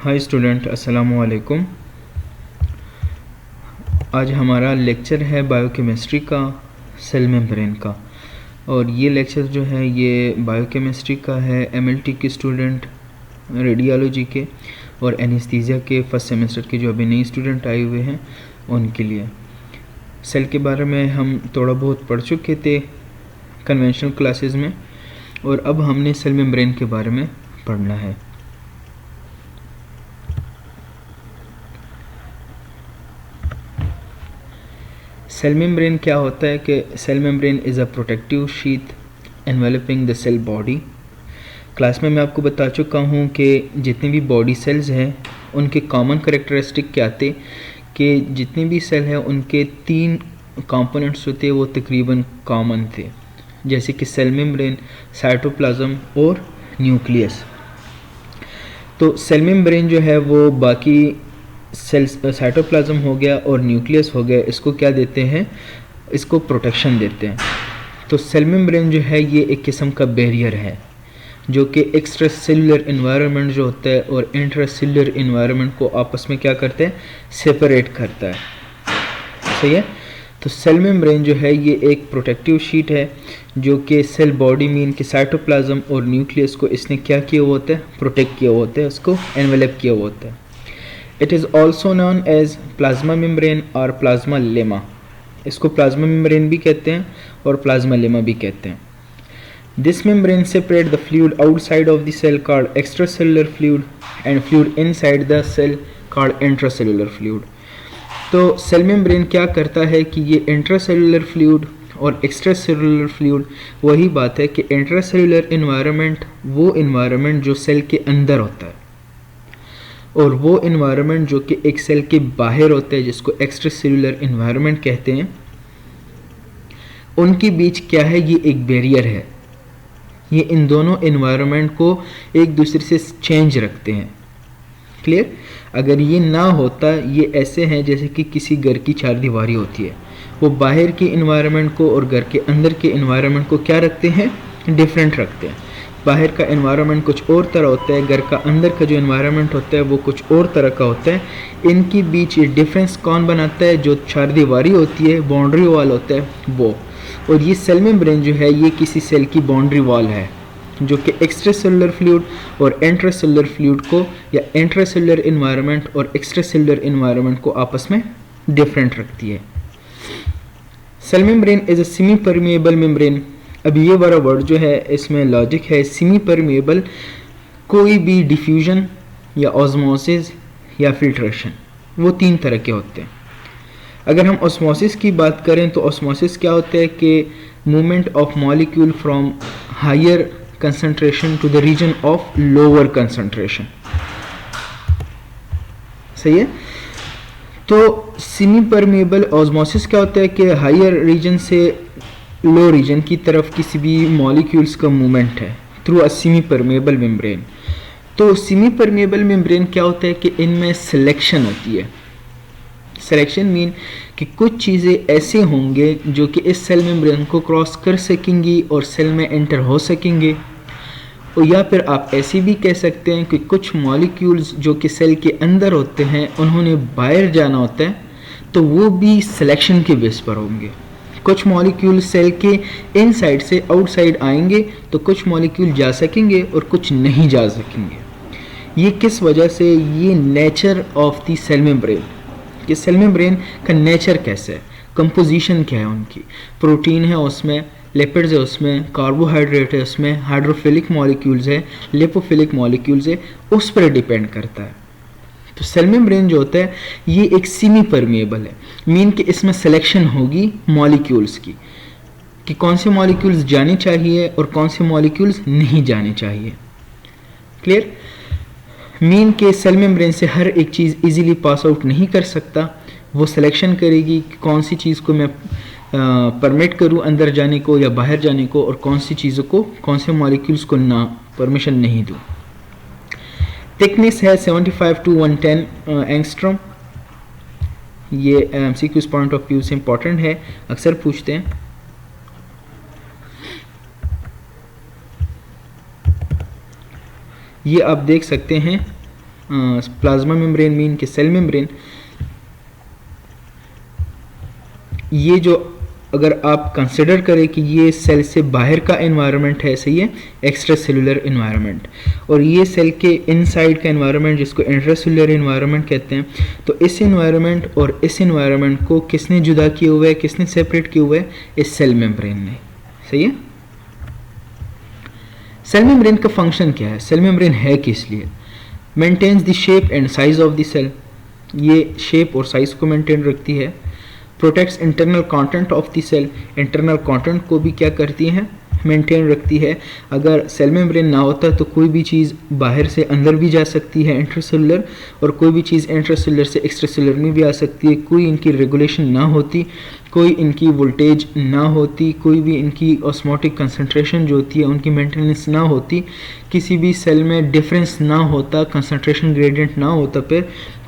Hi student, अस्सलामु अलैकुम। आज हमारा लेक्चर है बायोकेमिस्ट्री का, सेल मेम्ब्रेन का। और ये लेक्चर जो है ये बायोकेमिस्ट्री का है एमएलटी के स्टूडेंट, रेडियोलॉजी के और एनेस्थीसिया के फर्स्ट सेमेस्टर के जो अभी नए स्टूडेंट आए हुए हैं उनके लिए। सेल के बारे में हम थोड़ा बहुत पढ़ चुके थे कन्वेंशनल क्लासेस में, और अब हमने सेल मेम्ब्रेन के बारे में पढ़ना है। सेल मेम्ब्रेन क्या होता है कि cell membrane is a protective sheath enveloping the cell body. Class में मैं आपको बता चुका हूँ कि जितने भी बॉडी सेल्स हैं उनके कॉमन करेक्टरिस्टिक क्या थे, कि जितने भी सेल हैं उनके 3 कंपोनेंट्स होते हैं वो तकरीबन कॉमन थे, जैसे कि सेल मेम्ब्रेन, साइटोप्लाज्म और न्यूक्लियस। तो सेल मेम्ब्रेन जो है वो बाकी सेल साइटोप्लाज्म हो गया और न्यूक्लियस हो गया, इसको क्या देते हैं, इसको प्रोटेक्शन देते हैं। तो सेल मेम्ब्रेन जो है ये एक किस्म का बैरियर है जो कि एक्स्ट्रा सेलुलर इन्वायरमेंट जो होता है और इंट्रा सेलुलर इन्वायरमेंट को आपस में क्या करते हैं, सेपरेट करता है। सही है। तो सेल मेम्ब्रेन जो है ये एक प्रोटेक्टिव शीट है जो कि सेल बॉडी मीन के साइटोप्लाज्म और न्यूक्लियस को इसने क्या किया हुआ होता है, प्रोटेक्ट किया हुआ होता है, उसको एनवेलप किया हुआ होता है। It is also known as plasma membrane और plasma lemma। इसको plasma membrane भी कहते हैं और plasma lemma भी कहते हैं। This membrane separate the fluid outside of the cell called extracellular fluid and fluid inside the cell called intracellular fluid। तो सेल मेम्ब्रेन क्या करता है कि ये इंट्रासेलुलर फ्लूइड और एक्स्ट्रासेलुलर फ्लूइड, वही बात है कि इंट्रासेलुलर इन्वायरमेंट वो इन्वायरमेंट जो सेल के अंदर होता है और वो इन्वायरमेंट जो कि एक सेल के बाहर होता है जिसको एक्स्ट्रा सेलुलर इन्वायरमेंट कहते हैं, उनके बीच क्या है, ये एक बैरियर है। ये इन दोनों इन्वायरमेंट को एक दूसरे से चेंज रखते हैं। क्लियर। अगर ये ना होता, ये ऐसे हैं जैसे कि किसी घर की 4 दीवारी होती है, वो बाहर के इन्वायरमेंट को और घर के अंदर के इन्वायरमेंट को क्या रखते हैं, डिफरेंट रखते हैं। बाहर का एनवायरनमेंट कुछ और तरह होता है, घर का अंदर का जो एनवायरनमेंट होता है वो कुछ और तरह का होता है। इनके बीच ये डिफरेंस कौन बनाता है, जो 4 दीवारी होती है, बाउंड्री वॉल होता है वो। और ये सेल मेम्ब्रेन जो है ये किसी सेल की बाउंड्री वॉल है जो कि एक्स्ट्रा सेलुलर फ्लूइड और इंट्रा सेलुलर फ्लूइड को या इंट्रा सेलुलर इन्वायरमेंट और एक्स्ट्रा सेलुलर इन्वायरमेंट को आपस में डिफरेंट रखती है। Cell membrane is a semi permeable membrane. अब ये वाला वर्ड जो है इसमें लॉजिक है, सेमी परमिएबल, कोई भी डिफ्यूजन या ऑस्मोसिस या फिल्ट्रेशन, वो 3 तरह के होते हैं। अगर हम ऑस्मोसिस की बात करें तो ऑस्मोसिस क्या होता है कि movement of molecule from higher concentration to the region of lower concentration. सही है। तो सेमी परमिएबल ऑस्मोसिस क्या होता है कि हायर रीजन से लो रीजन की तरफ किसी भी मॉलिक्यूल्स का मूवमेंट है through a semi permeable membrane. तो सेमी परमिएबल मेम्ब्रेन क्या होता है कि इनमें सिलेक्शन होती है। सिलेक्शन मीन कि कुछ चीज़ें ऐसे होंगे जो कि इस सेल मेम्ब्रेन को क्रॉस कर सकेंगी और सेल में एंटर हो सकेंगे, और या फिर आप ऐसे भी कह सकते हैं कि कुछ मॉलिक्यूल्स जो कि सेल के अंदर होते हैं उन्होंने बाहर जाना होता है, तो वो भी सिलेक्शन के बेस पर होंगे। कुछ मॉलिक्यूल सेल के इनसाइड से आउटसाइड आएंगे तो कुछ मॉलिक्यूल जा सकेंगे और कुछ नहीं जा सकेंगे। ये किस वजह से, ये nature of the cell membrane, कि सेल मेम्ब्रेन का नेचर कैसे है, कंपोजिशन क्या है उनकी, प्रोटीन है उसमें, लिपिड्स है उसमें, कार्बोहाइड्रेट है उसमें, हाइड्रोफिलिक मॉलिक्यूल्स है, लिपोफिलिक मॉलिक्यूल्स है, उस पर डिपेंड करता है। तो सेल मेम्ब्रेन जो होता है ये एक सेमी परमिएबल है, मीन कि इसमें सिलेक्शन होगी मॉलिक्यूल्स की कि कौन से मॉलिक्यूल्स जाने चाहिए और कौन से मॉलिक्यूल्स नहीं जाने चाहिए। क्लियर। मीन के सेल मेम्ब्रेन से हर एक चीज़ इजीली पास आउट नहीं कर सकता, वो सिलेक्शन करेगी कि कौन सी चीज़ को मैं परमिट करूं अंदर जाने को या बाहर जाने को, और कौन सी चीज़ों को, कौन से मॉलिक्यूल्स को ना परमिशन नहीं दूं। थिकनेस है 75 to 110 एंगस्ट्रॉम। ये एमसीक्यूज पॉइंट ऑफ व्यू से इंपॉर्टेंट है, अक्सर पूछते हैं। ये आप देख सकते हैं प्लाज्मा मेम्ब्रेन मीन के सेल मेम्ब्रेन, ये जो अगर आप कंसिडर करें कि ये सेल से बाहर का एनवायरनमेंट है, सही है, एक्स्ट्रा सेलुलर एनवायरनमेंट, और ये सेल के इनसाइड का एनवायरनमेंट जिसको इंट्रासेलुलर एनवायरनमेंट कहते हैं, तो इस एनवायरनमेंट और इस एनवायरनमेंट को किसने जुदा किए हुए है, किसने सेपरेट किए हुए है, इस सेल मेम्ब्रेन ने, सही है। सेल मेम्ब्रेन का फंक्शन क्या है, सेल मेम्ब्रेन है किस लिए, maintains the shape and size of the cell, ये शेप और साइज को मेंटेन रखती है। Protects internal content of the cell, internal content को भी क्या करती है, मेंटेन रखती है। अगर सेल मेम्ब्रेन ना होता तो कोई भी चीज़ बाहर से अंदर भी जा सकती है इंट्रासेलुलर, और कोई भी चीज़ इंट्रासेलुलर से एक्स्ट्रासेलुलर में भी आ सकती है। कोई इनकी रेगुलेशन ना होती, कोई इनकी वोल्टेज ना होती, कोई भी इनकी ऑस्मोटिक कंसंट्रेशन जो होती है उनकी मेंटेनेंस ना होती, किसी भी सेल में डिफरेंस ना होता, कंसंट्रेशन ग्रेडियंट ना होता,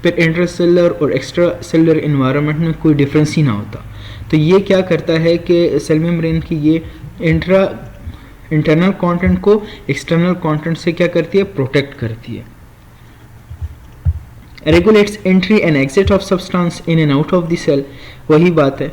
फिर इंट्रासेलुलर और एक्स्ट्रा सेलुलर इन्वायरमेंट में कोई डिफरेंस ही ना होता। तो ये क्या करता है कि सेल मेम्ब्रेन की ये इंटरनल कंटेंट को एक्सटर्नल कंटेंट से क्या करती है, प्रोटेक्ट करती है। Regulates entry and exit of substance in and out of the cell, वही बात है।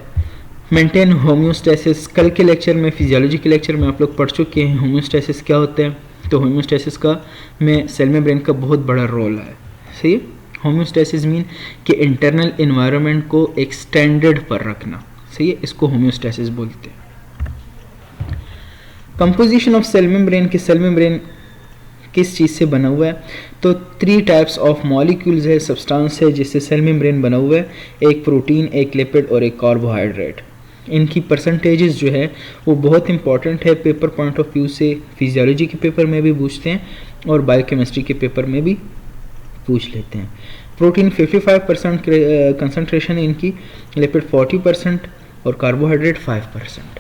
मेंटेन होम्योस्टेसिस, कल के लेक्चर में, फिजियोलॉजी के लेक्चर में आप लोग पढ़ चुके हैं होम्योस्टेसिस क्या होता है, तो होम्योस्टेसिस का में सेल मेम्ब्रेन का बहुत बड़ा रोल है, सही है। होम्योस्टेसिस मीन कि इंटरनल एनवायरनमेंट को एक स्टैंडर्ड पर रखना, सही है, इसको होम्योस्टेसिस बोलते हैं। कंपोजिशन ऑफ सेल मेम्ब्रेन, के सेल मेम्ब्रेन किस चीज़ से बना हुआ है, तो 3 टाइप्स ऑफ मॉलिक्यूल्स है, सब्सटेंस है जिससे सेल मेम्ब्रेन बना हुआ है, एक प्रोटीन, एक लिपिड और एक कार्बोहाइड्रेट। इनकी परसेंटेजेस जो है वो बहुत इंपॉर्टेंट है, पेपर पॉइंट ऑफ व्यू से फिजियोलॉजी के पेपर में भी पूछते हैं और बायोकेमिस्ट्री के पेपर में भी पूछ लेते हैं। प्रोटीन 55% कंसंट्रेशन है इनकी, लिपिड 40% और कार्बोहाइड्रेट 5%।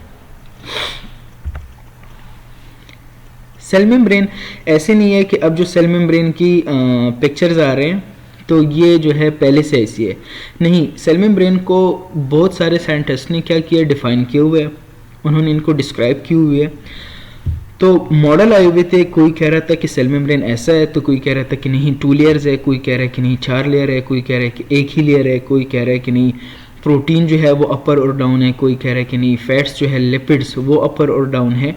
सेल मेम्ब्रेन ऐसे नहीं है कि अब जो सेल मेम्ब्रेन की पिक्चर्स आ रहे हैं तो ये जो है पहले से ऐसी है, नहीं। सेल मेम्ब्रेन को बहुत सारे साइंटिस्ट ने क्या किया, डिफाइन किए हुए है, उन्होंने इनको डिस्क्राइब किए हुए है। तो मॉडल आए हुए थे, कोई कह रहा था कि सेल मेम्ब्रेन ऐसा है, तो कोई कह रहा था कि नहीं 2 लेयर्स है, कोई कह रहा है कि नहीं 4 लेयर है, कोई कह रहा है कि एक ही लेयर है, कोई कह रहा है कि नहीं प्रोटीन जो है वो अपर और डाउन है, कोई कह रहा है कि नहीं फैट्स जो है लिपिड्स वो अपर और डाउन है।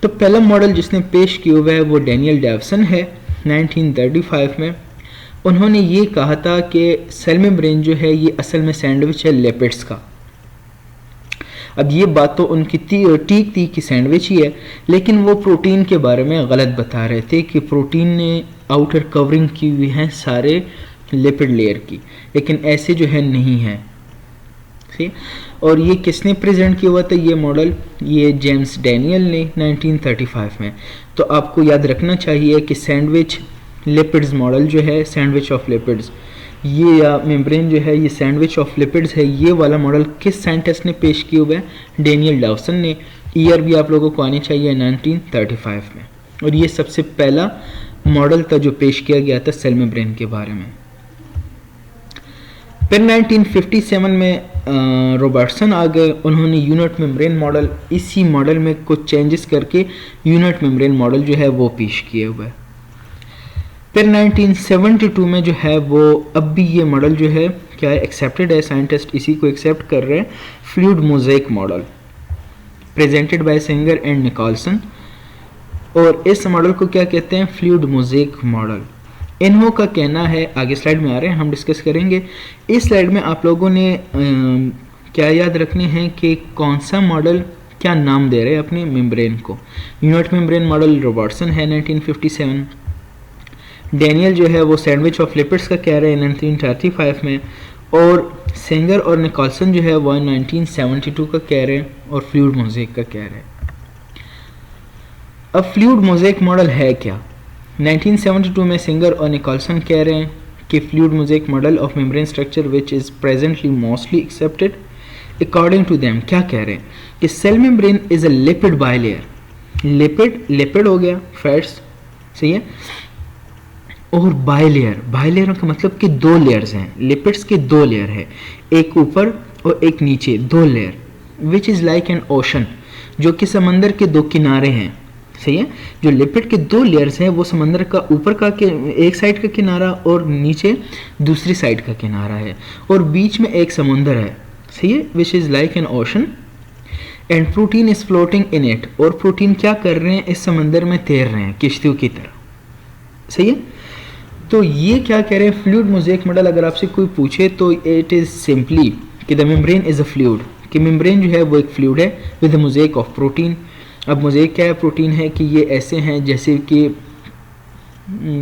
तो पहला मॉडल जिसने पेश किया हुआ है वो डैनियल डेवसन है 1935 में। उन्होंने ये कहा था कि सेल मेम्ब्रेन जो है ये असल में सैंडविच है लिपिड्स का। अब ये बात तो उनकी ठीक थी कि सैंडविच ही है, लेकिन वो प्रोटीन के बारे में गलत बता रहे थे कि प्रोटीन ने आउटर कवरिंग की हुई है सारे लिपिड लेयर की, लेकिन ऐसे जो है नहीं है, ठीक। और ये किसने प्रेजेंट किया हुआ था ये मॉडल, ये जेम्स डैनियल ने 1935 में। तो आपको याद रखना चाहिए कि सैंडविच लिपिड्स मॉडल जो है, सैंडविच ऑफ लिपिड्स, ये या मेम्ब्रेन जो है ये सैंडविच ऑफ लिपिड्स है, ये वाला मॉडल किस साइंटिस्ट ने पेश किया हुआ है, डैनियल डेवसन ने। ईयर भी आप लोगों को आनी चाहिए 1935 में, और ये सबसे पहला मॉडल था जो पेश किया गया था सेल मेम्ब्रेन के बारे में। फिर 1957 में रॉबर्टसन आ गए, उन्होंने यूनिट मेम्ब्रेन मॉडल, इसी मॉडल में कुछ चेंजेस करके यूनिट मेम्ब्रेन मॉडल जो है वो पेश किए हुए है। फिर 1972 में जो है वो अब भी ये मॉडल जो है क्या है, एक्सेप्टेड है, साइंटिस्ट इसी को एक्सेप्ट कर रहे हैं, fluid mosaic model presented by Singer and Nicolson. और इस मॉडल को क्या कहते हैं, फ्लूइड मोज़ेक मॉडल। इन्हों का कहना है, आगे स्लाइड में आ रहे हैं हम डिस्कस करेंगे। इस स्लाइड में आप लोगों ने क्या याद रखने हैं कि कौन सा मॉडल क्या नाम दे रहे हैं अपने मेम्ब्रेन को। यूनिट मेम्ब्रेन मॉडल रॉबर्टसन है 1957, डैनियल जो है वो सैंडविच ऑफ लिपिड्स का कह रहे हैं 1935 में, और सेंगर और निकोलसन जो है वो 1972 का कह रहे हैं और फ्लूइड मोज़ेक का कह रहे हैं। अब फ्लूइड मोज़ेक मॉडल है क्या, 1972 में सिंगर और निकोलसन कह रहे हैं कि fluid mosaic model of membrane structure which is presently mostly accepted according to them, क्या कह रहे हैं कि cell membrane is a lipid bilayer, lipid हो गया फैट्स, सही है, और बायलेयर का मतलब कि 2 लेयर्स हैं, लिपिड्स के 2 लेयर है, एक ऊपर और एक नीचे, 2 layer, which is like an ocean, जो कि समंदर के 2 किनारे हैं, सही है। जो लिपिड के दो लेयर्स हैं वो समंदर का ऊपर का के एक साइड का किनारा और नीचे दूसरी साइड का किनारा है, और बीच में एक समुंदर है, सही है, which is like an ocean and protein is floating in it, और प्रोटीन क्या कर रहे हैं, इस समंदर में तैर रहे हैं किश्तियों की तरह, सही है। तो ये क्या कह रहे हैं, फ्लूइड मोज़ेक मॉडल अगर आपसे कोई पूछे तो इट इज़ सिंपली कि the membrane is a fluid, कि मेम्ब्रेन जो है वो एक फ्लूइड है with the mosaic of protein. अब मोज़ेक क्या है, प्रोटीन है कि ये ऐसे हैं जैसे कि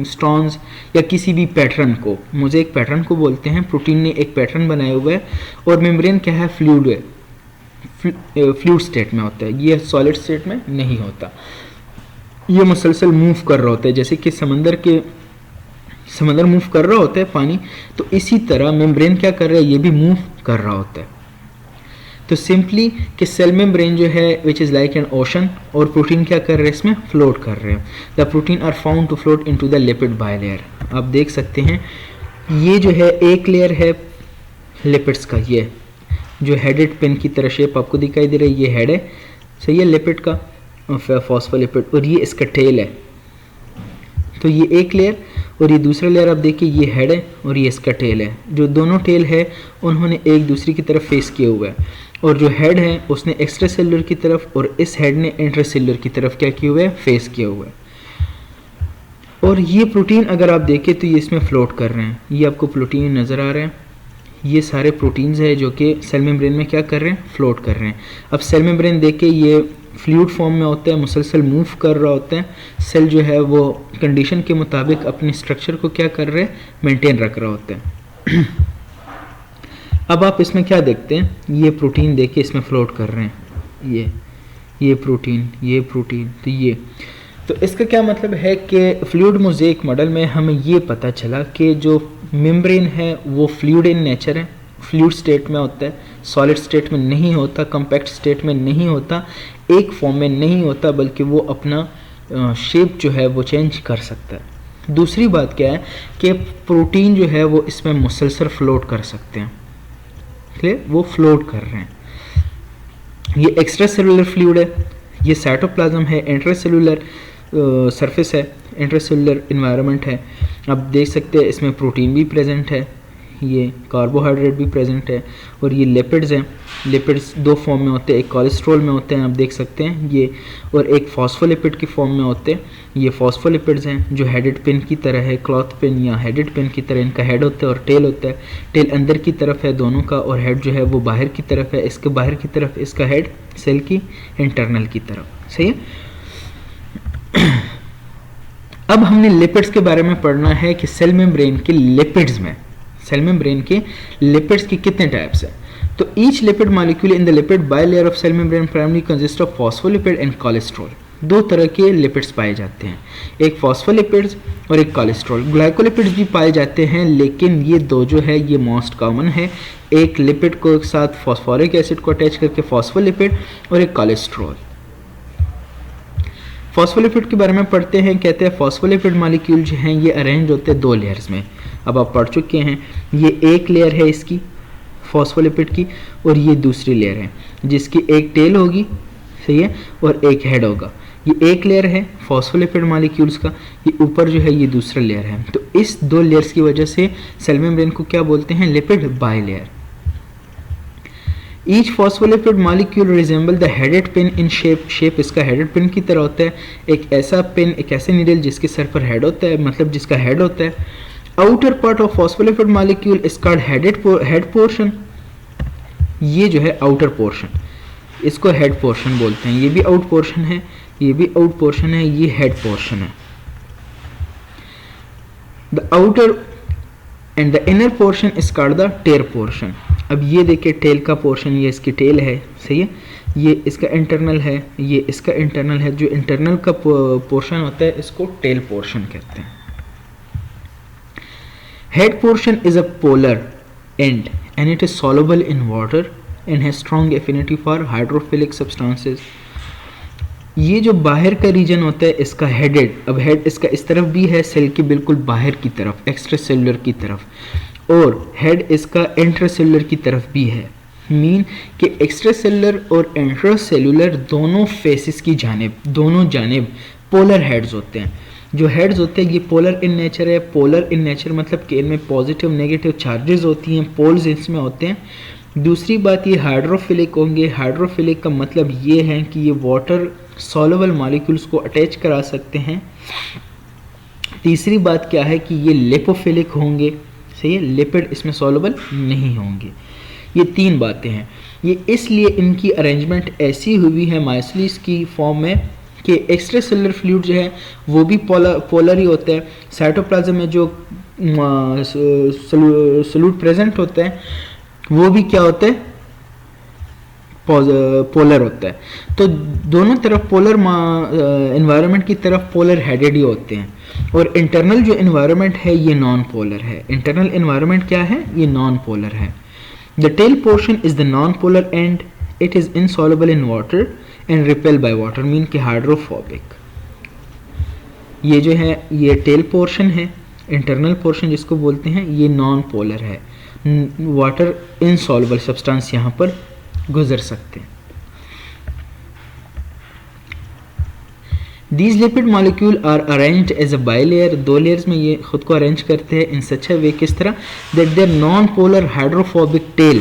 स्टोन्स या किसी भी पैटर्न को मोज़ेक पैटर्न को बोलते हैं, प्रोटीन ने एक पैटर्न बनाया हुआ है, और मेम्ब्रेन क्या है, फ्लूइड है, फ्लूइड स्टेट में होता है, ये सॉलिड स्टेट में नहीं होता, ये मुसलसल मूव कर रहा होता है, जैसे कि समंदर मूव कर रहा होता है पानी, तो इसी तरह मेम्ब्रेन क्या कर रहा है, ये भी मूव कर रहा होता है। तो सिंपली कि सेल मेम्ब्रेन जो है which is like an ocean, और प्रोटीन क्या कर रहे हैं, इसमें फ्लोट कर रहे हैं। The protein are found to float into the lipid bilayer. आप देख सकते हैं ये जो है एक लेयर है लिपिड्स का, ये जो हेडेड पिन की तरह शेप आपको दिखाई दे रही है, ये हेड है, सही है, लिपिड का फॉस्फोलिपिड, और ये इसका टेल है। तो ये एक लेयर, और ये दूसरा लेयर आप देखिए, ये हेड है और ये इसका टेल है। जो दोनों टेल है उन्होंने एक दूसरे की तरफ फेस किया हुआ है, और जो हेड है उसने एक्स्ट्रा सेलुलर की तरफ, और इस हेड ने इंट्रासेलुलर की तरफ क्या किया हुआ है, फेस किया हुआ है। और ये प्रोटीन अगर आप देखें तो ये इसमें फ्लोट कर रहे हैं, ये आपको प्रोटीन नज़र आ रहे हैं, ये सारे प्रोटीन्स हैं जो कि सेल मेम्ब्रेन में क्या कर रहे हैं, फ्लोट कर रहे हैं। अब सेल मेम्ब्रेन देखे ये फ्लूइड फॉर्म में होता है, मुसलसल मूव कर रहा होता है, सेल जो है वो कंडीशन के मुताबिक अपने स्ट्रक्चर को क्या कर रहे हैं, मेंटेन रख रहा होता है। अब आप इसमें क्या देखते हैं, ये प्रोटीन देखिए इसमें फ्लोट कर रहे हैं, ये प्रोटीन, तो इसका क्या मतलब है कि फ्लूइड मोज़ेक मॉडल में हमें ये पता चला कि जो मेम्ब्रेन है वो फ्लूइड इन नेचर है, फ्लूइड स्टेट में होता है, सॉलिड स्टेट में नहीं होता, कॉम्पैक्ट स्टेट में नहीं होता, एक फॉर्म में नहीं होता, बल्कि वो अपना शेप जो है वो चेंज कर सकता है। दूसरी बात क्या है कि प्रोटीन जो है वो इसमें मुसलसल फ्लोट कर सकते हैं, क्लियर, वो फ्लोट कर रहे हैं। ये एक्स्ट्रा सेलुलर फ्लूइड है, ये साइटोप्लाज्म है, इंट्रासेलुलर सरफेस है, इंट्रासेलुलर इन्वायरमेंट है। आप देख सकते हैं इसमें प्रोटीन भी प्रेजेंट है, ये कार्बोहाइड्रेट भी प्रेजेंट है, और ये लिपिड्स हैं। लिपिड्स दो फॉर्म में होते हैं, एक कोलेस्ट्रॉल में होते हैं आप देख सकते हैं ये, और एक फॉस्फोलिपिड की फॉर्म में होते हैं। ये फॉस्फोलिपिड्स हैं जो हेडेड पिन की तरह है, क्लॉथ पिन या हेडेड पिन की तरह इनका हेड होता है और टेल होता है। टेल अंदर की तरफ है दोनों का, और हेड जो है वो बाहर की तरफ है, इसके बाहर की तरफ इसका हेड सेल की इंटरनल की तरफ, सही है। अब हमने लिपिड्स के बारे में पढ़ना है कि सेल मेम्ब्रेन के लिपिड्स में, सेल मेम्ब्रेन के लिपिड्स के कितने टाइप्स हैं। तो each lipid molecule in the lipid bilayer of cell membrane primary consist of phospholipid and cholesterol. दो तरह के लिपिड्स पाए जाते हैं, एक फॉस्फोलिपिड्स और एक कोलेस्ट्रॉल। ग्लाइकोलिपिड्स भी पाए जाते हैं, लेकिन ये दो जो है ये मोस्ट कॉमन है, एक लिपिड को एक साथ फॉस्फोरिक एसिड को अटैच करके फॉस्फोलिपिड, और एक कोलेस्ट्रॉल। फॉस्फोलिपिड के बारे में पढ़ते हैं, कहते हैं फॉस्फोलिपिड मॉलिक्यूल जो हैं ये अरेंज होते हैं दो लेयर्स में। अब आप पढ़ चुके हैं, ये एक लेयर है इसकी फॉस्फोलिपिड की, और ये दूसरी लेयर है जिसकी एक टेल होगी, सही है, और एक हेड होगा। ये एक लेयर है फॉस्फोलिपिड मॉलिक्यूल्स का, ये ऊपर जो है ये दूसरा लेयर है। तो इस दो लेयर्स की वजह से सेल मेम्ब्रेन को क्या बोलते हैं, lipid bilayer. Each phospholipid molecule resemble the headed pin in shape, shape इसका हेडेड पिन की तरह होता है। एक ऐसा पिन, एक ऐसे नीडल जिसके सर पर हेड होता है, मतलब जिसका हेड होता है। Outer part of phospholipid molecule is called head portion. ये जो है आउटर पोर्शन, इसको हेड पोर्शन बोलते हैं। ये भी आउट पोर्शन है, ये भी आउट पोर्शन है, ये हेड पोर्शन है। The outer end the inner portion is called the tail portion. अब ये देखिए टेल का पोर्शन, ये इसकी टेल है, सही है, ये इसका इंटरनल है, ये इसका इंटरनल है। जो इंटरनल का पोर्शन होता है इसको टेल पोर्शन कहते हैं। Head portion is a polar and and it is soluble in water and has strong affinity for hydrophilic substances। ये जो बाहर का रीजन होता है इसका हेडेड, अब हेड इसका इस तरफ भी है सेल के बिल्कुल बाहर की तरफ, एक्स्ट्रा सेलुलर की तरफ, और हेड इसका इंट्रासेलुलर की तरफ भी है। मीन कि एक्स्ट्रा सेलुलर और इंट्रासेलुलर दोनों फेसिस की जानिब, दोनों जानिब पोलर हेड्स होते हैं। जो हेड्स होते हैं ये पोलर इन नेचर है। पोलर इन नेचर मतलब कि इनमें पॉजिटिव नेगेटिव चार्जेस होती हैं, पोल्स इसमें होते हैं। दूसरी बात ये हाइड्रोफिलिक होंगे। हाइड्रोफिलिक का मतलब ये है कि ये वाटर सॉल्युबल मॉलिक्यूल्स को अटैच करा सकते हैं। तीसरी बात क्या है कि ये लिपोफिलिक होंगे, सही है, लिपिड इसमें सॉल्युबल नहीं होंगे। ये तीन बातें हैं। ये इसलिए इनकी अरेंजमेंट ऐसी हुई है माइसलीस की फॉर्म में कि एक्स्ट्रा सेलुलर फ्लूइड जो है वो भी पोलर ही होता है। साइटोप्लाज्म में जो सॉल्यूट प्रेजेंट होता है वो भी क्या होता है, पोलर होता है। तो दोनों तरफ पोलर एनवायरनमेंट की तरफ पोलर हेडेड ही होते हैं। और इंटरनल जो एनवायरनमेंट है ये नॉन पोलर है। इंटरनल एनवायरनमेंट क्या है, ये नॉन पोलर है। The tail portion is the non polar end, it is insoluble in water and repel by water, mean के हाइड्रोफोबिक। ये जो है ये टेल पोर्शन है, इंटरनल पोर्शन जिसको बोलते हैं, ये नॉन पोलर है। वाटर इनसॉल्युबल सब्सटेंस यहाँ पर गुजर सकते हैं। These lipid molecule are arranged as a bilayer, दो लेयर्स में ये खुद को अरेंज करते हैं इन सच वे, किस तरह, that their non-polar hydrophobic tail,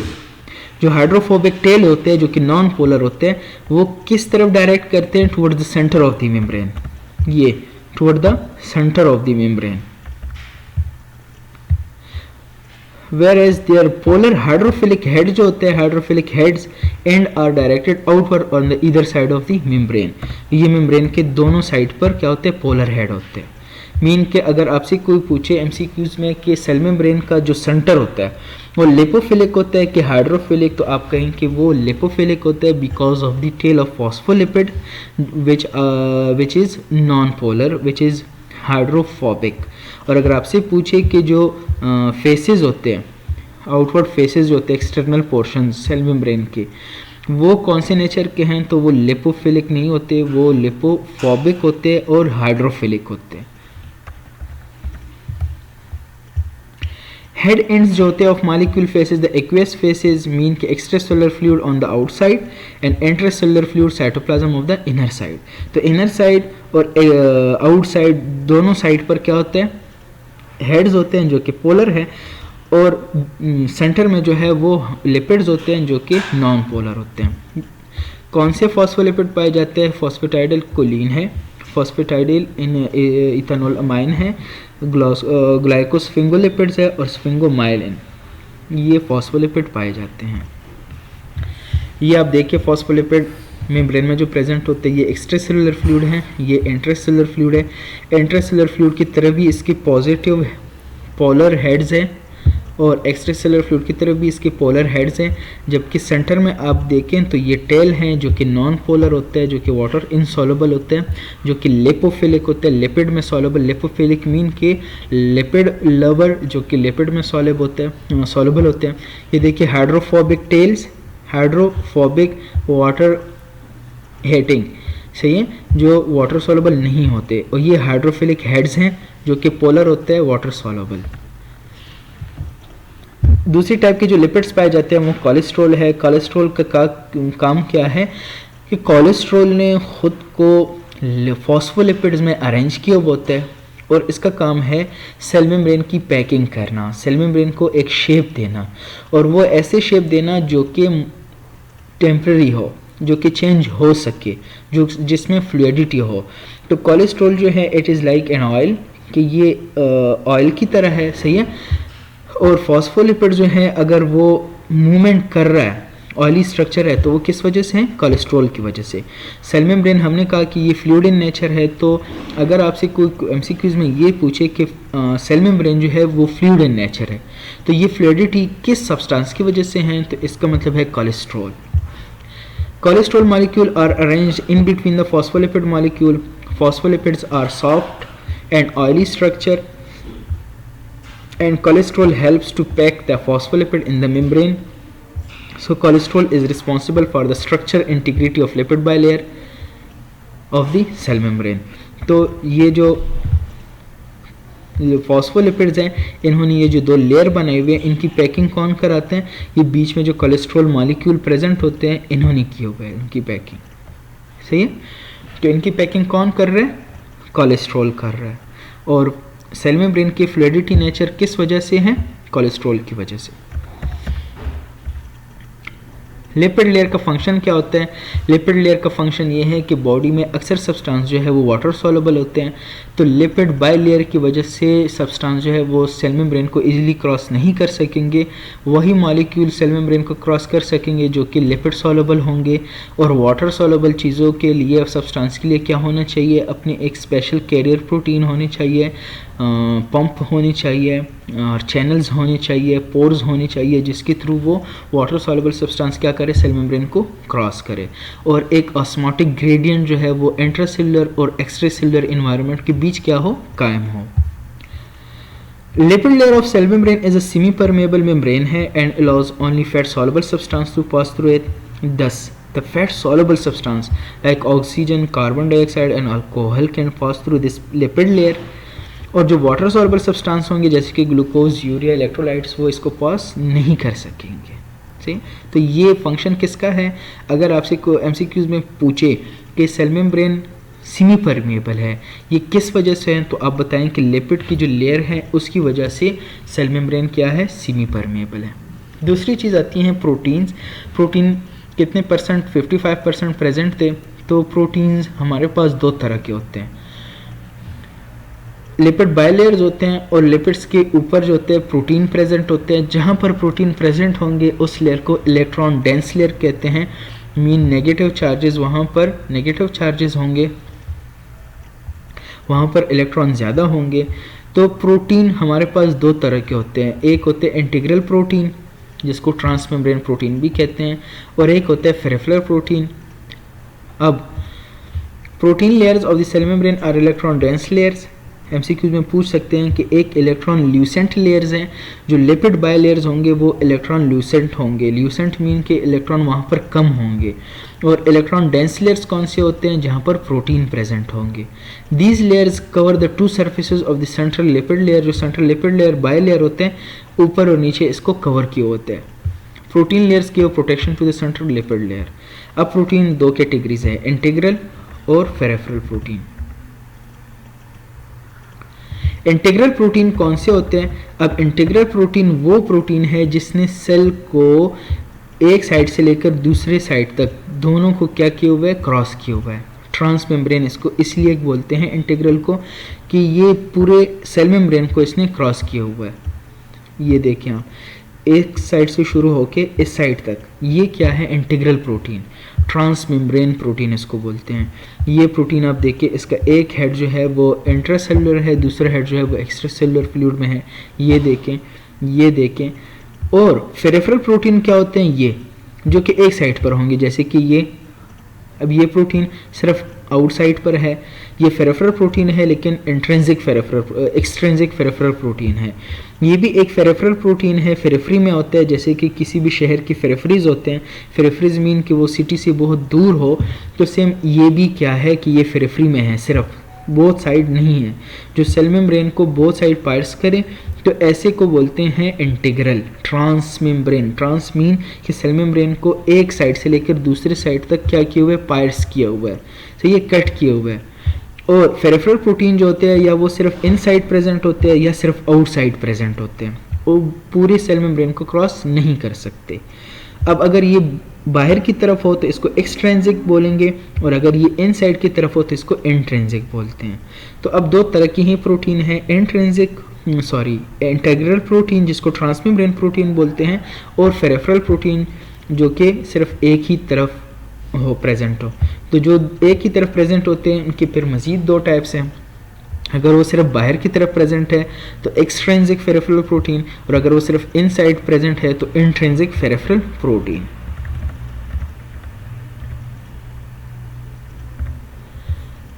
जो हाइड्रोफोबिक टेल होते हैं जो कि नॉन पोलर होते हैं, वो किस तरफ डायरेक्ट करते हैं, toward the centre of the membrane, ये toward the centre of the membrane. Whereas their polar hydrophilic head जो होते हैं, hydrophilic heads and are directed outward on the either side of the membrane. ये membrane के दोनों side पर क्या होते हैं, पोलर हेड होते हैं। मीन के अगर आपसे कोई पूछे एमसीक्यूज में कि सेल मेम्ब्रेन का जो सेंटर होता है वो लिपोफिलिक होता है कि हाइड्रोफिलिक, तो आप कहें कि वो लिपोफिलिक होता है because of the tail of phospholipid which is non polar, which is hydrophobic. और अगर आपसे पूछे कि जो फेसेस होते हैं, आउटवर्ड फेसेस जो होते हैं, एक्सटर्नल पोर्शन सेल मेम्ब्रेन के, वो कौन से नेचर के हैं, तो वो लिपोफिलिक नहीं होते, वो लिपोफोबिक होते हैं और हाइड्रोफिलिक होते हैं। हेड एंड्स जो होते हैं of molecule faces, the aqueous faces mean के extracellular fluid on the outside and intracellular fluid cytoplasm of the inner side. तो इनर साइड और आउटसाइड दोनों साइड पर क्या होते हैं, हेड्स होते हैं जो कि पोलर है, और सेंटर में जो है वो लिपिड्स होते हैं जो कि नॉन पोलर होते हैं। कौन से फॉस्फोलिपिड पाए जाते हैं, फॉस्फेटाइडल कोलिन है, फॉस्फेटाइडल इथेनॉल अमाइन है, ग्लाइकोस्फिंगोलिपिड्स है और स्फिंगोमाइलिन, ये फॉस्फोलिपिड पाए जाते हैं। ये आप देखिए फॉस्फोलिपिड मेम्ब्रेन में जो प्रेजेंट होते हैं, ये एक्स्ट्रासेलुलर फ्लूइड है, ये इंट्रासेलुलर फ्लूइड है। इंट्रासेलुलर फ्लूइड की तरफ भी इसके पॉजिटिव पोलर हेड्स हैं और एक्स्ट्रासेलुलर फ्लूइड की तरफ भी इसके पोलर हेड्स हैं, जबकि सेंटर में आप देखें तो ये टेल हैं जो कि नॉन पोलर होता है, जो कि वाटर इनसॉल्युबल होते हैं, जो कि लिपोफिलिक होते हैं, लिपिड में सॉल्युबल। लिपोफिलिक मीन के लिपिड लवर, जो कि लिपिड में सॉल्युबल होते हैं। ये देखिए hydrophobic tails, hydrophobic water hating, सही है, जो वाटर सॉल्युबल नहीं होते, और ये हाइड्रोफिलिक हेड्स हैं जो कि पोलर होते हैं, वाटर सॉल्युबल। दूसरी टाइप के जो लिपिड्स पाए जाते हैं वो कोलेस्ट्रॉल है। कोलेस्ट्रॉल का काम क्या है कि कोलेस्ट्रॉल ने खुद को फॉस्फोलिपिड्स में अरेंज किया होता है और इसका काम है सेल मेम्ब्रेन की पैकिंग करना, सेल मेम्ब्रेन को एक शेप देना, और वो ऐसे शेप देना जो कि टेम्पररी हो, जो कि चेंज हो सके, जो जिसमें फ्लूइडिटी हो। तो कोलेस्ट्रॉल जो है it is like an oil, कि ये ऑयल की तरह है, सही है। और फॉस्फोलिपिड जो है अगर वो मूवमेंट कर रहा है, ऑयली स्ट्रक्चर है, तो वो किस वजह से है, कोलेस्ट्रॉल की वजह से। सेल मेम्ब्रेन हमने कहा कि ये फ्लूइड इन नेचर है, तो अगर आपसे कोई एमसीक्यूज में ये पूछे कि सेल मेम्ब्रेन जो है वो फ्लूइड इन नेचर है, तो ये फ्लूइडिटी किस सब्सटेंस की वजह से है, तो इसका मतलब है cholesterol. Cholesterol molecule are arranged in between the phospholipid molecule. Phospholipids are soft and oily structure and cholesterol helps to pack the phospholipid in the membrane. So cholesterol is responsible for the structure integrity of lipid bilayer of the cell membrane. तो ये जो phospholipids हैं, इन्होंने ये जो दो layer बनाए हुए हैं, इनकी पैकिंग कौन कराते हैं? ये बीच में जो कोलेस्ट्रॉल मॉलिक्यूल प्रेजेंट होते हैं इन्होंने किए हुए हैं इनकी पैकिंग। सही है, तो इनकी पैकिंग कौन कर रहा है? कोलेस्ट्रॉल कर रहा है। और सेल मेम्ब्रेन की फ्लूइडिटी नेचर किस वजह से है? कोलेस्ट्रॉल की वजह से। लिपिड लेयर का फंक्शन क्या होता है? लिपिड लेयर का फंक्शन ये है कि बॉडी में अक्सर सब्सटेंस जो है वो वाटर सॉल्युबल होते हैं, तो लिपिड बाई लेयर की वजह से सब्सटेंस जो है वो सेल मेम्ब्रेन को इजीली क्रॉस नहीं कर सकेंगे। वही मॉलिक्यूल सेल मेम्ब्रेन को क्रॉस कर सकेंगे जो कि लिपिड सॉल्युबल होंगे। और वाटर सॉल्युबल चीज़ों के लिए, सब्सटेंस के लिए क्या होना चाहिए? अपनी एक स्पेशल कैरियर प्रोटीन होनी चाहिए, पंप होनी चाहिए, और चैनल्स होने चाहिए, पोर्स होनी चाहिए, जिसके थ्रू वो वाटर सॉल्युबल सब्सटेंस क्या करे? सेल मेम्ब्रेन को क्रॉस करे। और एक ऑस्मोटिक ग्रेडियंट जो है वो इंट्रासेलुलर और एक्स्ट्रासेलुलर एनवायरनमेंट के बीच क्या हो? कायम हो। Lipid layer of cell membrane is a semi permeable membrane है and allows only fat soluble substance to pass through it. Thus, the fat soluble substance like oxygen, carbon dioxide and alcohol can pass through this lipid layer. और जो water soluble substance होंगे जैसे कि glucose, urea, electrolytes, वो इसको पास नहीं कर सकेंगे। सही, तो ये फंक्शन किसका है? अगर आपसे को एमसीक्यूज में पूछे कि सेल मेम्ब्रेन सेमी परमेबल है, ये किस वजह से है, तो आप बताएं कि लिपिड की जो लेयर है उसकी वजह से सेल मेम्ब्रेन क्या है? सेमी परमेबल है। दूसरी चीज़ आती है प्रोटीन्स। प्रोटीन कितने परसेंट? 55% प्रेजेंट थे। तो प्रोटीन्स हमारे पास दो तरह के होते हैं, लिपिड बायलेयर्स होते हैं और लिपिड्स के ऊपर जो होते हैं प्रोटीन प्रेजेंट होते हैं। जहाँ पर प्रोटीन प्रेजेंट होंगे उस लेयर को इलेक्ट्रॉन डेंस लेयर कहते हैं। मीन नेगेटिव चार्जेस वहाँ पर नेगेटिव चार्जेस होंगे, वहाँ पर इलेक्ट्रॉन ज़्यादा होंगे। तो प्रोटीन हमारे पास दो तरह के होते हैं, एक होते हैं इंटीग्रल प्रोटीन जिसको ट्रांसमेम्ब्रेन प्रोटीन भी कहते हैं, और एक होता है पेरिफेरल प्रोटीन। अब protein layers of the cell membrane are electron dense layers. MCQs में पूछ सकते हैं कि एक इलेक्ट्रॉन ल्यूसेंट लेयर्स हैं, जो लिपिड बाय लेयर्स होंगे वो इलेक्ट्रॉन ल्यूसेंट होंगे। ल्यूसेंट मीन के इलेक्ट्रॉन वहाँ पर कम होंगे। और इलेक्ट्रॉन डेंस लेयर्स कौन से होते हैं? जहाँ पर प्रोटीन प्रेजेंट होंगे। These layers cover the two surfaces of the central lipid layer. जो central lipid layer by layer होते हैं ऊपर और नीचे इसको कवर किए होते हैं। Protein layers give protection to the central lipid layer. अब प्रोटीन दो कैटेगरीज है, इंटीग्रल और पेरिफेरल प्रोटीन। इंटीग्रल प्रोटीन कौन से होते हैं? अब इंटीग्रल प्रोटीन वो प्रोटीन है जिसने सेल को एक साइड से लेकर दूसरे साइड तक दोनों को क्या किया हुआ है? क्रॉस किया हुआ है। ट्रांस मेम्ब्रेन इसको इसलिए बोलते हैं इंटीग्रल को कि ये पूरे सेल मेम्ब्रेन को इसने क्रॉस किया हुआ है। ये देखें आप, एक साइड से शुरू होके इस साइड तक, ये क्या है? Integral protein, trans membrane protein इसको बोलते हैं। ये प्रोटीन आप देखिए, इसका एक हेड जो है वो इंट्रासेलुलर है, दूसरा हेड जो है वो एक्स्ट्रासेलुलर फ्लूइड में है। ये देखें, ये देखें। और पेरिफेरल प्रोटीन क्या होते हैं? ये जो कि एक साइड पर होंगे, जैसे कि ये, अब ये प्रोटीन सिर्फ आउटसाइड पर है, ये पेरिफेरल प्रोटीन है लेकिन एक्सट्रिंसिक पेरिफेरल प्रोटीन है। ये भी एक पेरिफेरल प्रोटीन है, पेरिफेरी में होता है, जैसे कि किसी भी शहर की पेरिफेरीज होते हैं। पेरिफेरीज मीन कि वो सिटी से बहुत दूर हो, तो सेम ये भी क्या है कि ये पेरिफेरी में है, सिर्फ बोथ साइड नहीं है। जो सेल मेम्ब्रेन को बोथ साइड पार्ट्स करें तो ऐसे को बोलते हैं integral. Trans membrane, trans mean कि सेल मेम्ब्रेन को एक साइड से लेकर दूसरे साइड तक क्या किया हुआ है? पार्ट्स किया हुआ है, तो ये कट किए हुए है। और पेरिफेरल प्रोटीन जो होते हैं या वो सिर्फ इनसाइड प्रेजेंट होते हैं या सिर्फ आउटसाइड प्रेजेंट होते हैं, वो पूरे सेल मेम्ब्रेन को क्रॉस नहीं कर सकते। अब अगर ये बाहर की तरफ हो तो इसको एक्सट्रिंसिक बोलेंगे, और अगर ये इनसाइड की तरफ हो तो इसको इंट्रिंसिक बोलते हैं। तो अब दो तरह की ही प्रोटीन है, इंटीग्रल प्रोटीन जिसको ट्रांसमेम्ब्रेन प्रोटीन बोलते हैं, और पेरिफेरल प्रोटीन जो कि सिर्फ एक ही तरफ हो, प्रेजेंट हो। तो जो एक ही तरफ प्रेजेंट होते हैं उनके फिर मज़ीद दो टाइप्स हैं। अगर वो सिर्फ बाहर की तरफ प्रेजेंट है तो एक्सट्रिंसिक पेरिफेरल प्रोटीन, और अगर वो सिर्फ इनसाइड प्रेजेंट है तो इंट्रिंसिक पेरिफेरल प्रोटीन।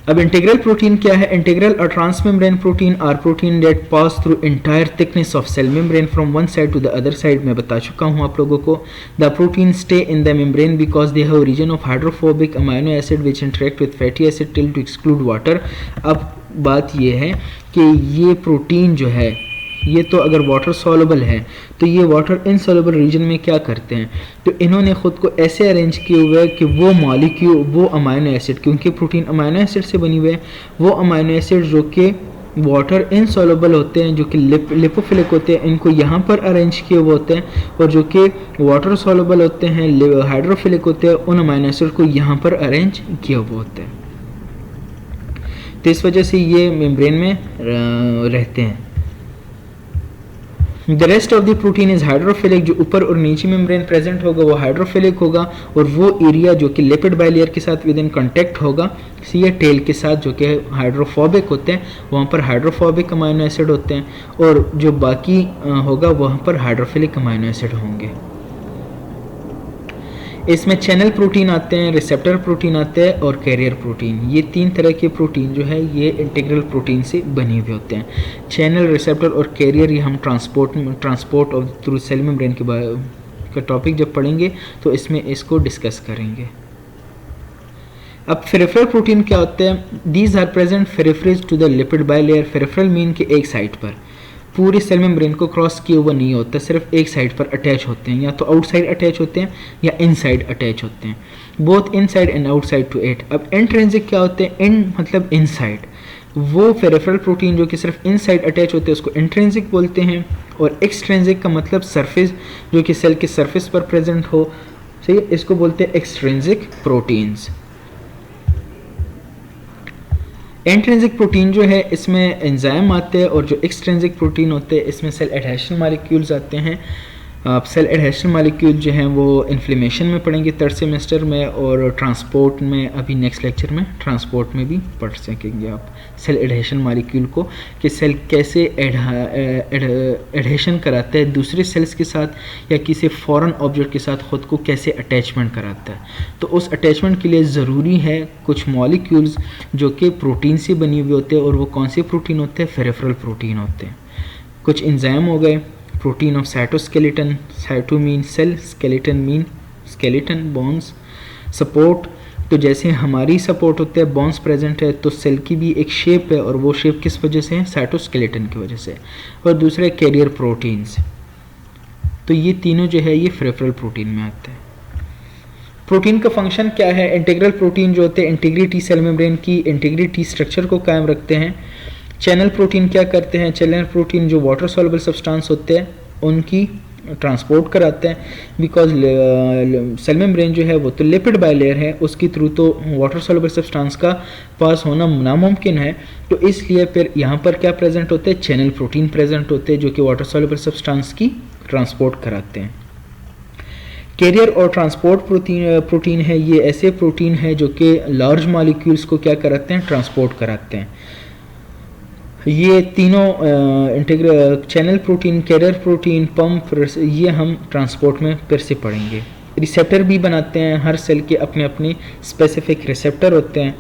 अब इंटीग्रल प्रोटीन क्या है? इंटीग्रल और transmembrane protein are protein that pass through entire thickness of cell membrane from one side to the other side. मैं बता चुका हूँ आप लोगों को। The protein stay in the membrane because they have region of hydrophobic amino acid which interact with fatty acid till to exclude water. अब बात ये है कि ये प्रोटीन जो है ये तो अगर वाटर सॉल्युबल है तो ये वाटर इनसॉल्युबल रीजन में क्या करते हैं? तो इन्होंने ख़ुद को ऐसे अरेंज किए हुए है कि वो मॉलिक्यूल, वो अमाइनो एसिड, क्योंकि प्रोटीन अमाइनो एसिड से बनी हुई है, वो अमाइनो एसिड जो कि वाटर इनसॉल्युबल होते हैं, जो कि लिपोफिलिक होते हैं, इनको यहाँ पर अरेंज किए हुए होते हैं, और जो कि वाटर सॉल्युबल होते हैं, हाइड्रोफिलिक होते हैं, उन अमाइनो एसिड को यहाँ पर अरेंज किए हुए होते हैं। तो इस वजह से ये मेम्ब्रेन में रहते हैं। The rest of the protein is hydrophilic. जो ऊपर और नीचे मेम्ब्रेन प्रेजेंट होगा वो हाइड्रोफिलिक होगा, और वो एरिया जो कि लिपिड बाइलेयर के साथ विद इन कॉन्टैक्ट होगा सी या टेल के साथ जो कि हाइड्रोफोबिक होते हैं, वहाँ पर हाइड्रोफोबिक अमाइनो एसिड होते हैं, और जो बाकी होगा वहाँ पर हाइड्रोफिलिक अमाइनो एसिड होंगे। इसमें चैनल प्रोटीन आते हैं, रिसेप्टर प्रोटीन आते हैं, और कैरियर प्रोटीन। ये तीन तरह के प्रोटीन जो है ये इंटीग्रल प्रोटीन से बने हुए होते हैं। चैनल, रिसेप्टर और कैरियर ये हम transport of through cell membrane के का टॉपिक जब पढ़ेंगे तो इसमें इसको डिस्कस करेंगे। अब फेरिफेरल प्रोटीन क्या होते हैं? These are present peripheral to the lipid bilayer. Peripheral mean के एक साइड पर, पूरी सेल मेम्ब्रेन को क्रॉस किए हुआ नहीं होता, सिर्फ एक साइड पर अटैच होते हैं, या तो आउटसाइड अटैच होते हैं या इनसाइड अटैच होते हैं, both inside and outside to it. अब इंट्रिंसिक क्या होते हैं? इन मतलब इनसाइड। वो फेरिफेरल प्रोटीन जो कि सिर्फ इनसाइड अटैच होते हैं उसको इंट्रिंसिक बोलते हैं, और एक्सट्रिंसिक का मतलब सरफेस जो कि सेल के सरफेस पर प्रेजेंट हो, सही है, इसको बोलते हैं एक्सट्रिंसिक प्रोटीन्स। इंट्रिंसिक प्रोटीन जो है इसमें एंजाइम आते हैं, और जो एक्सट्रिंसिक प्रोटीन होते हैं इसमें सेल एडहेशन मॉलिक्यूल्स आते हैं। आप सेल एडहेशन मॉलिक्यूल जो हैं वो इन्फ्लेमेशन में पढ़ेंगे थर्ड सेमेस्टर में, और ट्रांसपोर्ट में अभी नेक्स्ट लेक्चर में ट्रांसपोर्ट में भी पढ़ सकेंगे आप सेल एडहेशन मॉलिक्यूल को, कि सेल कैसे एडहेशन कराता है दूसरे सेल्स के साथ या किसी फॉरेन ऑब्जेक्ट के साथ ख़ुद को कैसे अटैचमेंट कराता है। तो उस अटैचमेंट के लिए ज़रूरी है कुछ मॉलिक्यूल्स जो कि प्रोटीन से बनी हुई होते हैं, और वो कौन से प्रोटीन होते हैं? फेरिफेरल प्रोटीन होते हैं। कुछ एंजाइम हो गए, protein of cytoskeleton, cyto mean cell, skeleton mean skeleton, bones, support, तो जैसे हमारी सपोर्ट होते हैं, बोन्स प्रेजेंट है, तो सेल की भी एक शेप है, और वो शेप किस वजह से है? साइटोस्केलेटन की वजह से। और दूसरे कैरियर प्रोटीन्स। तो ये तीनों जो है ये फेरिफेरल प्रोटीन में आते हैं। प्रोटीन का फंक्शन क्या है? इंटीग्रल प्रोटीन जो होते हैं इंटीग्रिटी, सेल मेम्ब्रेन की इंटीग्रिटी, स्ट्रक्चर को कायम रखते हैं। चैनल प्रोटीन क्या करते हैं? चैनल प्रोटीन जो वाटर सॉल्युबल सब्सटेंस होते हैं उनकी ट्रांसपोर्ट कराते हैं, बिकॉज सेल मेम्ब्रेन जो है वो तो लिपिड बाइलेयर है, उसके थ्रू तो वाटर सॉल्युबल सब्सटेंस का पास होना नामुमकिन है। तो इसलिए फिर यहाँ पर क्या प्रेजेंट होते हैं? चैनल प्रोटीन प्रेजेंट होते हैं जो कि वाटर सॉल्युबल सब्सटेंस की ट्रांसपोर्ट कराते हैं। कैरियर और ट्रांसपोर्ट प्रोटीन है, ये ऐसे प्रोटीन है जो कि लार्ज मॉलिक्यूल्स को क्या कराते हैं? ट्रांसपोर्ट कराते हैं। ये तीनों channel protein, carrier protein, pump, ये हम ट्रांसपोर्ट में फिर से पढ़ेंगे। रिसेप्टर भी बनाते हैं, हर सेल के अपने अपने स्पेसिफिक रिसेप्टर होते हैं।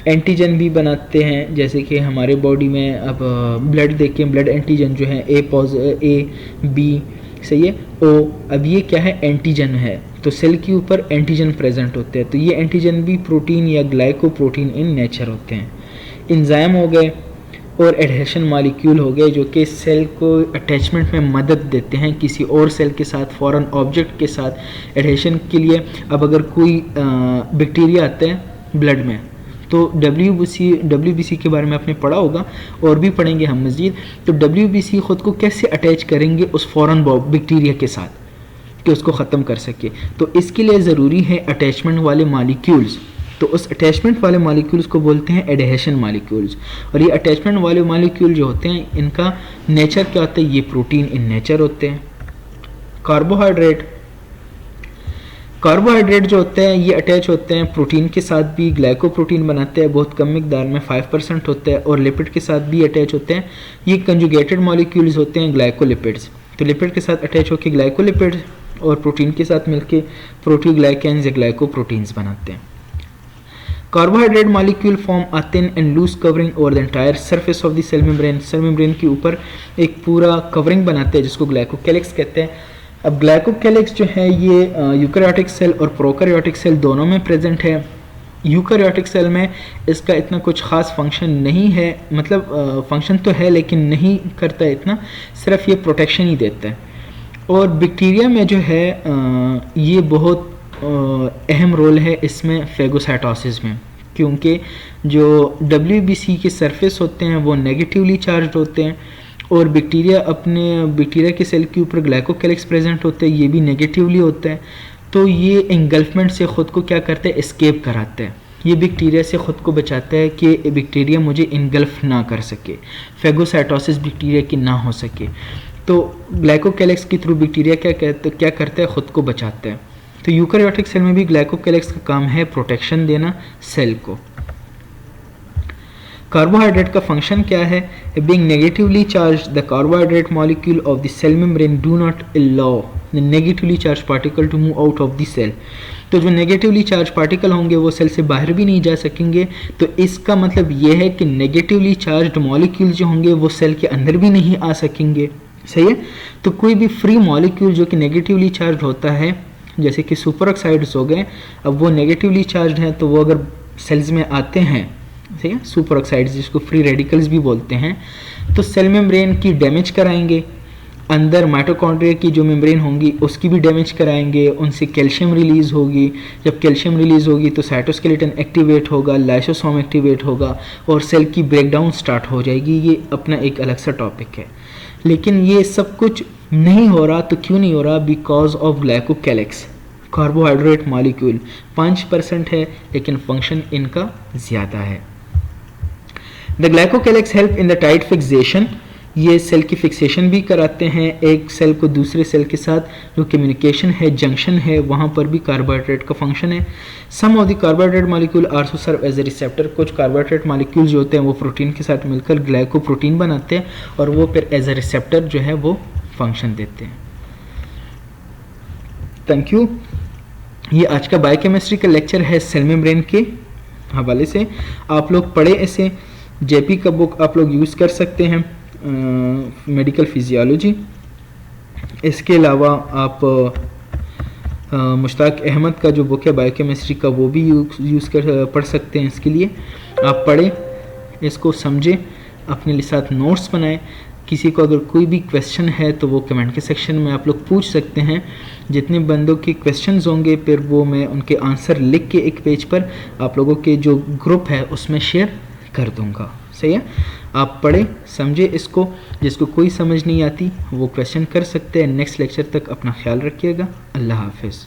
एंटीजन भी बनाते हैं, जैसे कि हमारे बॉडी में अब ब्लड देखें, ब्लड एंटीजन जो है ए बी, सही है, ओ। अब ये क्या है? एंटीजन है, तो सेल के ऊपर एंटीजन प्रेजेंट होते हैं, तो ये एंटीजन भी प्रोटीन या ग्लाइकोप्रोटीन इन नेचर होते हैं। एंजाइम हो गए और एडहेशन मॉलिक्यूल हो गए जो कि सेल को अटैचमेंट में मदद देते हैं किसी और सेल के साथ, फॉरेन ऑब्जेक्ट के साथ एडहेशन के लिए। अब अगर कोई बैक्टीरिया आता है ब्लड में, तो WBC के बारे में आपने पढ़ा होगा, और भी पढ़ेंगे हम मज़ीद। तो WBC ख़ुद को कैसे अटैच करेंगे उस फॉरेन बैक्टीरिया के साथ कि उसको ख़त्म कर सके, तो इसके लिए ज़रूरी है अटैचमेंट वाले मॉलिक्यूल्स। तो उस अटैचमेंट वाले मॉलिक्यूल्स को बोलते हैं एडहेशन मॉलिक्यूल्स। और ये अटैचमेंट वाले मॉलिक्यूल जो होते हैं इनका नेचर क्या होता है? ये प्रोटीन इन नेचर होते हैं। कार्बोहाइड्रेट जो होते हैं ये अटैच होते हैं प्रोटीन के साथ भी, ग्लाइकोप्रोटीन बनाते हैं, बहुत कम मिकदार में 5% होते हैं, और लिपिड के साथ भी अटैच होते हैं। ये कंजुगेटेड मॉलिक्यूल्स होते हैं, ग्लाइकोलिपिड्स। तो लिपिड के साथ अटैच होकर ग्लाइकोलिपिड्स और प्रोटीन के साथ मिलकर प्रोटीग्लाइकेन्स या ग्लाइकोप्रोटीन्स बनाते हैं। Carbohydrate molecule form a thin and loose covering over the entire surface of the cell membrane. Cell membrane के ऊपर एक पूरा कवरिंग बनाते हैं जिसको ग्लाइकोकैलिक्स कहते हैं। अब ग्लाइकोकैलिक्स जो है ये यूकैरियोटिक सेल और प्रोकैरियोटिक सेल दोनों में प्रेजेंट है। यूकैरियोटिक सेल में इसका इतना कुछ ख़ास फंक्शन नहीं है, मतलब फंक्शन तो है लेकिन नहीं करता है इतना, सिर्फ ये प्रोटेक्शन ही देता है। और बैक्टीरिया में जो है ये बहुत अहम रोल है इसमें फेगोसाइटोसिस में, क्योंकि जो WBC के सरफेस होते हैं वो नेगेटिवली चार्ज होते हैं और बैक्टीरिया के सेल के ऊपर ग्लाइकोकैलिक्स प्रेजेंट होते हैं, ये भी नेगेटिवली होता है। तो ये इंगल्फमेंट से ख़ुद को क्या करते हैं, एस्केप कराते हैं। ये बैक्टीरिया से ख़ुद को बचाता है कि बैक्टीरिया मुझे इनगल्फ ना कर सके, फेगोसाइटोसिस बैक्टीरिया की ना हो सके। तो ग्लाइकोकैलिक्स के थ्रू बैक्टीरिया क्या करता है, ख़ुद को बचाता है। तो यूकैरियोटिक सेल में भी ग्लाइकोकैलिक्स का काम है प्रोटेक्शन देना सेल को। कार्बोहाइड्रेट का फंक्शन क्या है, being negatively charge the carbohydrate molecule of the cell membrane do not allow the negatively charge particle to move out of the cell. तो जो नेगेटिवली चार्ज पार्टिकल होंगे वो सेल से बाहर भी नहीं जा सकेंगे। तो इसका मतलब ये है कि नेगेटिवली चार्ज मॉलिक्यूल जो होंगे वो सेल के अंदर भी नहीं आ सकेंगे। सही है। तो कोई भी फ्री मॉलिक्यूल जो कि नेगेटिवली चार्ज होता है, जैसे कि सुपर ऑक्साइड्स हो गए, अब वो नेगेटिवली चार्ज हैं तो वो अगर सेल्स में आते हैं, ठीक है, सुपर ऑक्साइड्स जिसको फ्री रेडिकल्स भी बोलते हैं, तो सेल मेम्ब्रेन की डैमेज कराएंगे। अंदर माइटोकॉन्ड्रिया की जो मेम्ब्रेन होंगी उसकी भी डैमेज कराएंगे, उनसे कैल्शियम रिलीज़ होगी। जब कैल्शियम रिलीज़ होगी तो साइटोस्केलेटन एक्टिवेट होगा, लाइसोसोम एक्टिवेट होगा और सेल की ब्रेकडाउन स्टार्ट हो जाएगी। ये अपना एक अलग सा टॉपिक है। लेकिन ये सब कुछ नहीं हो रहा, तो क्यों नहीं हो रहा, because of glycocalyx. Carbohydrate molecule 5% है लेकिन फंक्शन इनका ज़्यादा है। The glycocalyx help in the tight fixation, ये सेल की फिक्सेशन भी कराते हैं। एक सेल को दूसरे सेल के साथ जो कम्युनिकेशन है, जंक्शन है, वहाँ पर भी कार्बोहाइड्रेट का फंक्शन है। Some of the carbohydrate molecule also serve as a receptor, कुछ कार्बोहाइड्रेट मॉलिक्यूल जो होते हैं वो प्रोटीन के साथ मिलकर ग्लाइकोप्रोटीन बनाते हैं और वो फिर एज ए रिसेप्टर जो है वो फंक्शन देते हैं। Thank you. ये आज का बायोकेमिस्ट्री का लेक्चर है सेल मेम्ब्रेन के हवाले से। आप लोग पढ़े इसे, जेपी का बुक आप लोग यूज़ कर सकते हैं, मेडिकल फिजियोलॉजी। इसके अलावा आप मुश्ताक अहमद का जो बुक है बायोकेमिस्ट्री का वो भी पढ़ सकते हैं। इसके लिए आप पढ़ें, इसको समझें, अपने लिए साथ नोट्स बनाएं। किसी को अगर कोई भी क्वेश्चन है तो वो कमेंट के सेक्शन में आप लोग पूछ सकते हैं। जितने बंदों के क्वेश्चंस होंगे फिर वो मैं उनके आंसर लिख के एक पेज पर आप लोगों के जो ग्रुप है उसमें शेयर कर दूंगा। सही है। आप पढ़ें, समझे इसको। जिसको कोई समझ नहीं आती वो क्वेश्चन कर सकते हैं। नेक्स्ट लेक्चर तक अपना ख्याल रखिएगा। अल्लाह हाफिज़।